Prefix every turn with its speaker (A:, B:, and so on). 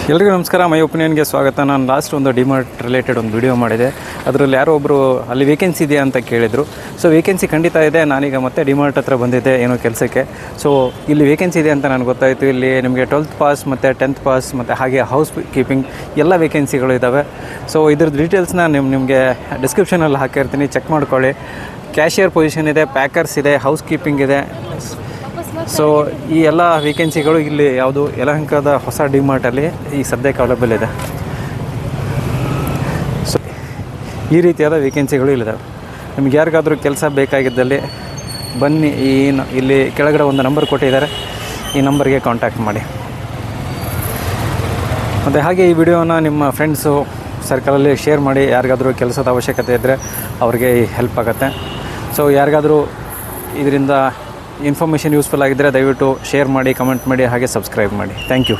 A: ಎಲ್ರಿಗೂ ನಮಸ್ಕಾರ. ಮೈ ಒಪಿನಿಯನ್ಗೆ ಸ್ವಾಗತ. ನಾನು ಲಾಸ್ಟ್ ಒಂದು ಡಿಮಾರ್ಟ್ ರಿಲೇಟೆಡ್ ಒಂದು ವಿಡಿಯೋ ಮಾಡಿದೆ. ಅದರಲ್ಲಿ ಯಾರೋ ಒಬ್ಬರು ಅಲ್ಲಿ ವೇಕೆನ್ಸಿ ಇದೆಯಾ ಅಂತ ಕೇಳಿದರು. ಸೊ ವೇಕೆನ್ಸಿ ಖಂಡಿತ ಇದೆ. ನಾನೀಗ ಮತ್ತೆ ಡಿಮಾರ್ಟ್ ಹತ್ರ ಬಂದಿದ್ದೆ ಏನೋ ಕೆಲಸಕ್ಕೆ. ಸೊ ಇಲ್ಲಿ ವೇಕೆನ್ಸಿ ಇದೆ ಅಂತ ನನಗೆ ಗೊತ್ತಾಯಿತು. ಇಲ್ಲಿ ನಿಮಗೆ 12th ಪಾಸ್ ಮತ್ತು 10th ಪಾಸ್ ಮತ್ತು ಹಾಗೆ ಹೌಸ್ ಕೀಪಿಂಗ್ ಎಲ್ಲ ವೇಕೆನ್ಸಿಗಳು ಇದ್ದಾವೆ. ಸೊ ಇದ್ರದ್ದು ಡೀಟೇಲ್ಸ್ನ ನಿಮಗೆ ಡಿಸ್ಕ್ರಿಪ್ಷನಲ್ಲಿ ಹಾಕಿರ್ತೀನಿ, ಚೆಕ್ ಮಾಡ್ಕೊಳ್ಳಿ. ಕ್ಯಾಶಿಯರ್ ಪೊಸಿಷನ್ ಇದೆ, ಪ್ಯಾಕರ್ಸ್ ಇದೆ, ಹೌಸ್ ಕೀಪಿಂಗ್ ಇದೆ. ಸೊ ಈ ಎಲ್ಲ ವೇಕೆನ್ಸಿಗಳು ಇಲ್ಲಿ ಯಾವುದು ಯಲಹಂಕದ ಹೊಸ ಡಿಮಾರ್ಟಲ್ಲಿ ಈ ಸದ್ಯಕ್ಕೆ ಅವೈಲೇಬಲ್ ಇದೆ. ಸೊ ಈ ರೀತಿಯಾದ ವೇಕೆನ್ಸಿಗಳು ಇಲ್ಲಿದ್ದಾವೆ. ನಿಮ್ಗೆ ಯಾರಿಗಾದರೂ ಕೆಲಸ ಬೇಕಾಗಿದ್ದಲ್ಲಿ ಬನ್ನಿ. ಇಲ್ಲಿ ಕೆಳಗಡೆ ಒಂದು ನಂಬರ್ ಕೊಟ್ಟಿದ್ದಾರೆ, ಈ ನಂಬರ್ಗೆ ಕಾಂಟ್ಯಾಕ್ಟ್ ಮಾಡಿ. ಮತ್ತು ಹಾಗೆ ಈ ವಿಡಿಯೋನ ನಿಮ್ಮ ಫ್ರೆಂಡ್ಸು ಸರ್ಕಲಲ್ಲಿ ಶೇರ್ ಮಾಡಿ. ಯಾರಿಗಾದರೂ ಕೆಲಸದ ಅವಶ್ಯಕತೆ ಇದ್ದರೆ ಅವ್ರಿಗೆ ಹೆಲ್ಪ್ ಆಗುತ್ತೆ. ಸೊ ಯಾರಿಗಾದರೂ ಇದರಿಂದ ಇನ್ಫಾರ್ಮೇಷನ್ ಯೂಸ್ಫುಲ್ ಆಗಿದ್ದರೆ ದಯವಿಟ್ಟು ಶೇರ್ ಮಾಡಿ, ಕಮೆಂಟ್ ಮಾಡಿ, ಹಾಗೆ ಸಬ್ಸ್ಕ್ರೈಬ್ ಮಾಡಿ. Thank you.